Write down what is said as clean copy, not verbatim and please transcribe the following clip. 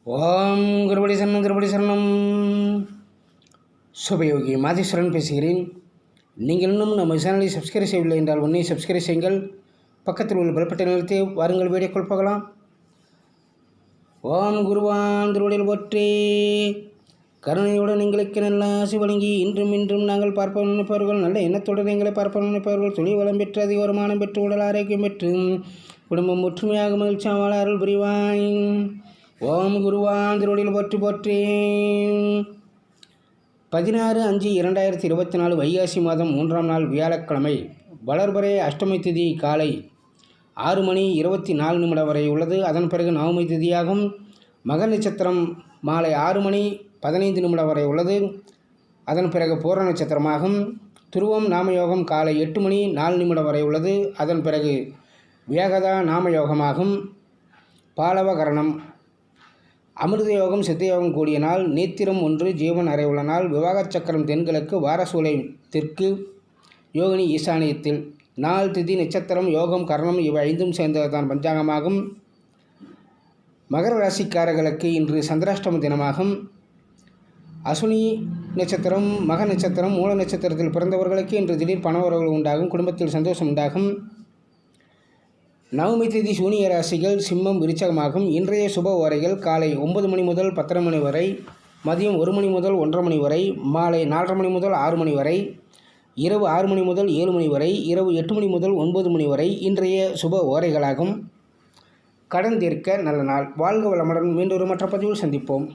ஓம் குருபடி சரணம் திருபடி சரணம். சுபயோகி மாதேஸ்வரன் பேசுகிறேன். நீங்கள் இன்னும் நம்ம சேனலை சப்ஸ்கிரைப் செய்யவில்லை என்றால் உடனே சப்ஸ்கிரைப் செய்யுங்கள். பக்கத்தில் உள்ள பலப்பட்ட நிலத்தை வாருங்கள் வீடியோக்குள் போகலாம். ஓம் குருவான் திருவடியில் போற்றி. கருணையுடன் எங்களுக்கு நல்ல ஆசி வழங்கி இன்றும் நாங்கள் பார்ப்போம் நினைப்பவர்கள், நல்ல எண்ணத்துடன் எங்களை பார்ப்போம் நினைப்பவர்கள், தொழில் வளம் பெற்று அதிக வருமானம் பெற்று உடல் ஆரோக்கியம் பெற்று குடும்பம் ஒற்றுமையாக மகிழ்ச்சியாக வாழ அருள் புரிவாய். ஓம் குருவான் திருவடியில் போற்றி போற்றி. 16/5/2024 வைகாசி மாதம் 3ஆம் நாள் வியாழக்கிழமை, வளர்பறை அஷ்டமி திதி காலை 6:24 வரை உள்ளது. அதன் பிறகு நவமி திதியாகும். மக நட்சத்திரம் மாலை 6:15 வரை உள்ளது. அதன் பிறகு பூர நட்சத்திரமாகும். துருவம் நாமயோகம் காலை 8:04 வரை உள்ளது. அதன் பிறகு வியாகதா நாமயோகமாகும். பாலவகரணம் அமிர்த யோகம் சித்தயோகம் கூடிய நாள். நேத்திரம் 1 ஜீவன் அறை உள்ள நாள். விவாக சக்கரம் தென்கிழக்கு, வாரசூலை தெற்கு, யோகினி ஈசானியத்தில். நாள், திதி, நட்சத்திரம், யோகம், கரணம் இவை 5 சேர்ந்ததுதான் பஞ்சாங்கமாகும். மகர ராசிக்காரர்களுக்கு இன்று சந்திராஷ்டம தினமாகும். அசுனி நட்சத்திரம், மக நட்சத்திரம், மூல நட்சத்திரத்தில் பிறந்தவர்களுக்கு இன்று திடீர் பணவரவுகள் உண்டாகும். குடும்பத்தில் சந்தோஷம் உண்டாகும். நவமி திதி சூனிய ராசிகள் சிம்மம் விருச்சகமாகும். இன்றைய சுப ஓரைகள் காலை 9 மணி முதல் 10:30 மணி வரை, மதியம் 1 மணி முதல் 1:30 மணி வரை, மாலை 4:30 மணி முதல் 6 மணி வரை, இரவு 6 மணி முதல் 7 மணி வரை, இரவு 8 மணி முதல் 9 மணி வரை இன்றைய சுப ஓரைகளாகும். கடன் தீர்க்க நல்ல நாள். வாழ்க வளமுடன். மீண்டும் மற்ற பதிவில் சந்திப்போம்.